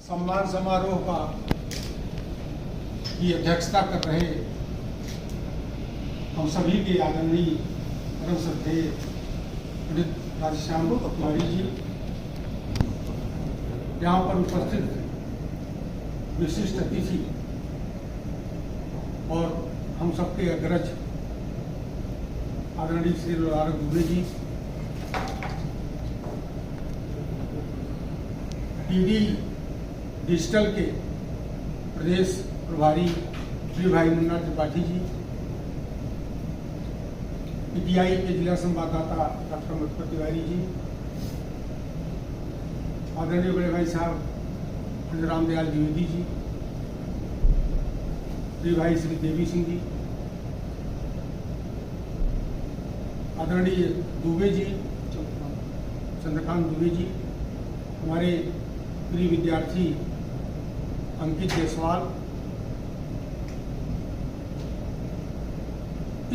सम्मान समारोह का की अध्यक्षता कर रहे हम सभी के आदरणीय परम श्रद्धेय पंडित राधेश्याम तिवारी जी, यहाँ पर उपस्थित विशिष्ट अतिथि और हम सबके अग्रज आदरणीय श्री लारक दुबे जी, डीडी डिजिटल के प्रदेश प्रभारी श्री भाई मुन्ना त्रिपाठी जी, पीटीआई के जिला संवाददाता डॉक्टर मधुकर तिवारी जी, आदरणीय बड़े भाई साहब पंडित रामदयाल द्विवेदी जी, श्री भाई श्री देवी सिंह जी, आदरणीय दुबे जी, चंद्रकांत दुबे जी, हमारे प्रिय विद्यार्थी अंकित जायसवाल,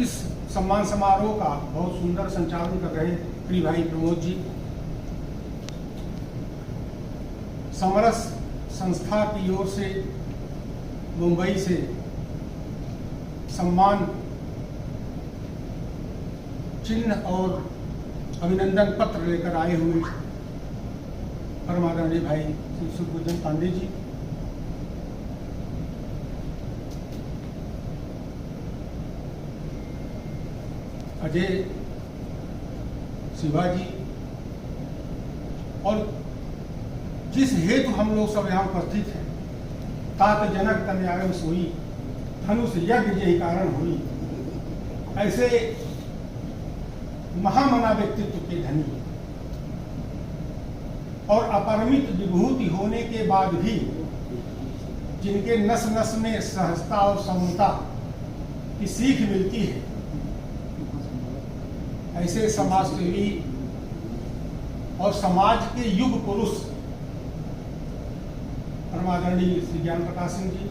इस सम्मान समारोह का बहुत सुंदर संचालन कर रहे प्रिय भाई प्रमोद जी, समरस संस्था की ओर से मुंबई से सम्मान चिन्ह और अभिनंदन पत्र लेकर आए हुए परमादरणीय भाई श्री सुखभूषण पांडे जी, अजय शिवाजी, और जिस हेतु हम लोग सब यहाँ उपस्थित हैं, तात जनक तनयागम सोई, धनुष यज्ञ यही कारण हुई, ऐसे महामना व्यक्तित्व के धनी और अपरिमित विभूति होने के बाद भी जिनके नस नस में सहजता और समता की सीख मिलती है, ऐसे समाज सेवी और समाज के युग पुरुष परमादरणीय श्री ज्ञान प्रकाश सिंह जी,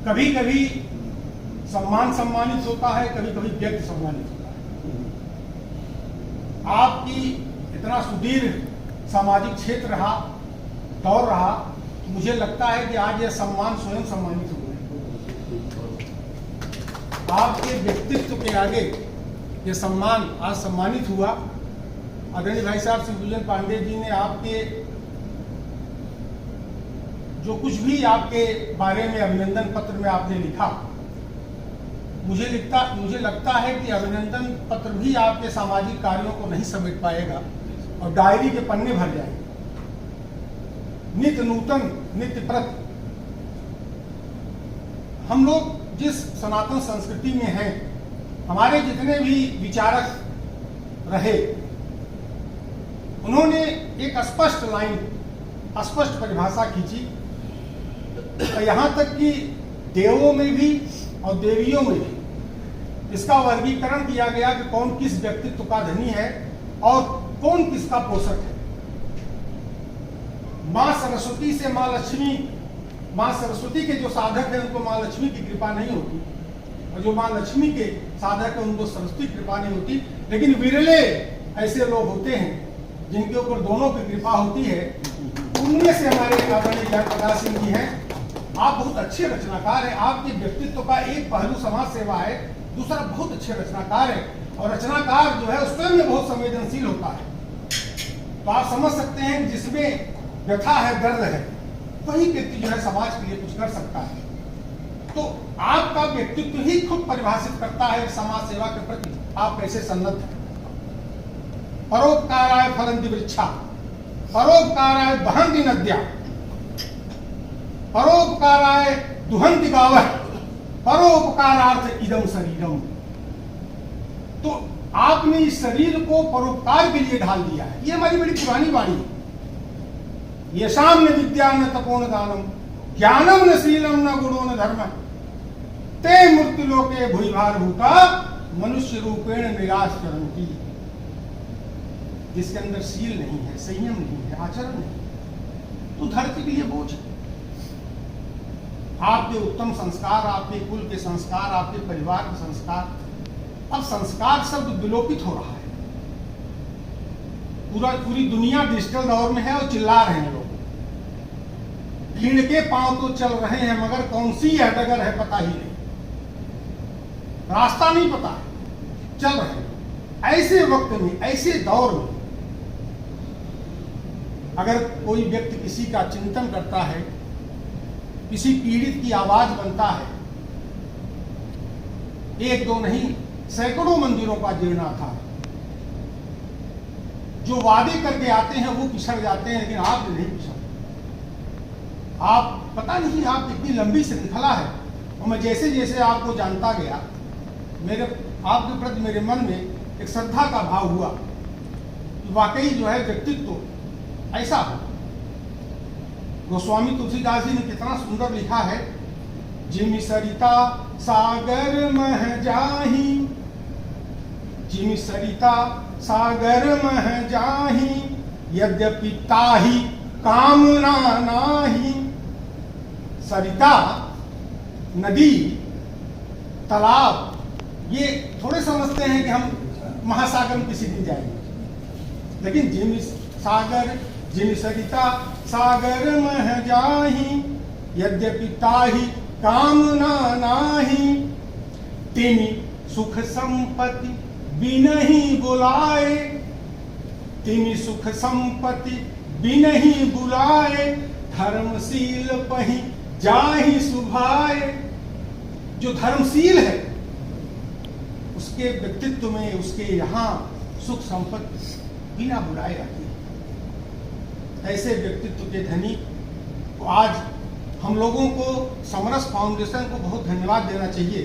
कभी कभी सम्मान सम्मानित होता है, कभी कभी व्यक्ति सम्मानित होता है। आपकी इतना सुदीर्घ सामाजिक क्षेत्र रहा, दौर रहा, मुझे लगता है कि आज यह सम्मान स्वयं सम्मानित हुआ है। आपके व्यक्तित्व के आगे यह सम्मान आज सम्मानित हुआ। आदरणीय भाई साहब सुखभूषण पांडे जी ने आपके जो कुछ भी आपके बारे में अभिनंदन पत्र में आपने लिखा, मुझे लगता है कि अभिनंदन पत्र भी आपके सामाजिक कार्यों को नहीं समेट पाएगा और डायरी के पन्ने भर जाएंगे। नित्य नूतन नित्य प्रत हम लोग जिस सनातन संस्कृति में हैं, हमारे जितने भी विचारक रहे, उन्होंने एक स्पष्ट लाइन, स्पष्ट परिभाषा खींची, यहाँ तक कि देवों में भी और देवियों में भी इसका वर्गीकरण किया गया कि कौन किस व्यक्तित्व का धनी है और कौन किसका पोषक है। मां सरस्वती से मां लक्ष्मी, मां सरस्वती के जो साधक हैं उनको मां लक्ष्मी की कृपा नहीं होती, और जो मां लक्ष्मी के साधक हैं उनको सरस्वती कृपा नहीं होती। लेकिन विरले ऐसे लोग होते हैं जिनके ऊपर दोनों की कृपा होती है। उनमें से हमारे आदरणीय ज्ञान प्रकाश सिंह जी हैं। आप बहुत अच्छे रचनाकार हैं। आपके व्यक्तित्व का एक पहलू समाज सेवा है, दूसरा बहुत अच्छे रचनाकार है, और रचनाकार जो है उस स्वयं में बहुत संवेदनशील होता है। तो आप समझ सकते हैं जिसमें व्यथा है, दर्द है, वही व्यक्ति जो है समाज के लिए कुछ कर सकता है। तो आपका व्यक्तित्व ही खुद परिभाषित करता है समाज सेवा के प्रति आप कैसे सन्नद्ध हैं। परोपकाराय फलन्ति वृक्षा, परोपकाराय बहन्ति नद्या, परोपकाराय दुहन्ति गावः, परोपकारार्थ इदं शरीरम। तो आपने इस शरीर को परोपकार के लिए ढाल दिया है। ये हमारी बड़ी पुरानी वाणी है। येषां न विद्या न तपो न दानम, ज्ञानम न शीलम न गुणो न धर्म, ते मृत्युलोके भूयभारभूता मनुष्य रूपेण निराश्चरन्ति। जिसके अंदर शील नहीं है, संयम नहीं है, आचरण नहीं, तो धरती के लिए बोझ है। आपके उत्तम संस्कार, आपके कुल के संस्कार, आपके परिवार के संस्कार, अब संस्कार शब्द विलोपित हो रहा है। पूरी दुनिया डिजिटल दौर में है और चिल्ला रहे हैं लोग, भीड़ के पांव तो चल रहे हैं मगर कौन सी यह डगर है पता ही नहीं, रास्ता नहीं पता है, चल रहे हैं। ऐसे वक्त में, ऐसे दौर में अगर कोई व्यक्ति किसी का चिंतन करता है, किसी पीड़ित की आवाज बनता है, एक दो नहीं सैकड़ों मंदिरों का जीर्णोद्धार, जो वादे करके आते हैं वो पिछड़ जाते हैं, लेकिन आप नहीं पिछड़ते। आप पता नहीं आप कितनी लंबी श्रृंखला है, और मैं जैसे जैसे आपको जानता गया, आपके प्रति मेरे मन में एक श्रद्धा का भाव हुआ कि वाकई जो है व्यक्तित्व ऐसा हो। गोस्वामी तुलसीदास जी ने कितना सुंदर लिखा है, जिमि सरिता सागर मह जाहि, जिमि सरिता सागर मह जाहि, यद्यपि ताहि कामना नाही। सरिता, नदी, तालाब, ये थोड़े समझते हैं कि हम महासागर में किसी दिन जाएंगे, लेकिन जिमि सागर, जिमि सरिता सागर मह जाहि, यद्यपि ताहि कामना नाही। तिनि सुख संपत्ति बिनहि बुलाए, तिनि सुख संपत्ति बिनहि बुलाए, धर्मशील पहि जाहि सुभाए। जो धर्मशील है उसके व्यक्तित्व में, उसके यहाँ सुख संपत्ति बिना बुलाए रहती है। ऐसे व्यक्तित्व के धनी को आज हम लोगों को समरस फाउंडेशन को बहुत धन्यवाद देना चाहिए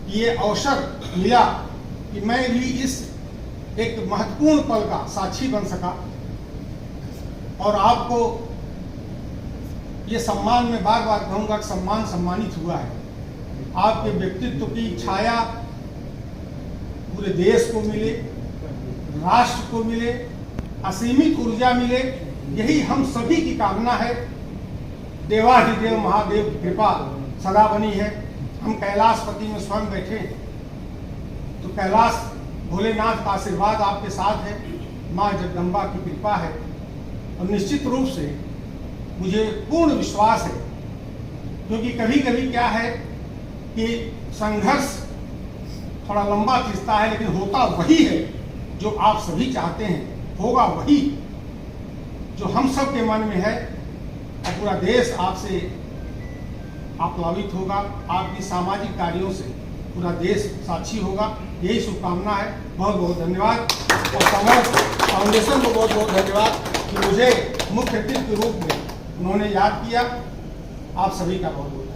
कि ये अवसर मिला कि मैं भी इस एक महत्वपूर्ण पल का साक्षी बन सका, और आपको ये सम्मान में बार बार कहूँगा कि सम्मानित हुआ है। आपके व्यक्तित्व की छाया पूरे देश को मिले, राष्ट्र को मिले, असीमित ऊर्जा मिले, यही हम सभी की कामना है। देवाधिदेव महादेव की कृपा सदा बनी है। हम कैलाशपति में स्वयं बैठे, तो कैलाश भोलेनाथ का आशीर्वाद आपके साथ है, माँ जगदम्बा की कृपा है, और निश्चित रूप से मुझे पूर्ण विश्वास है, क्योंकि कभी कभी क्या है कि संघर्ष थोड़ा लंबा खिंचता है, लेकिन होता वही है जो आप सभी चाहते हैं, होगा वही जो हम सब के मन में है, और पूरा देश आपसे आप्लावित होगा। आपकी सामाजिक कार्यों से पूरा देश साक्षी होगा, यही शुभकामना है। बहुत बहुत धन्यवाद, और समरस फाउंडेशन को बहुत बहुत धन्यवाद कि मुझे मुख्य अतिथि के रूप में उन्होंने याद किया। आप सभी का बहुत बहुत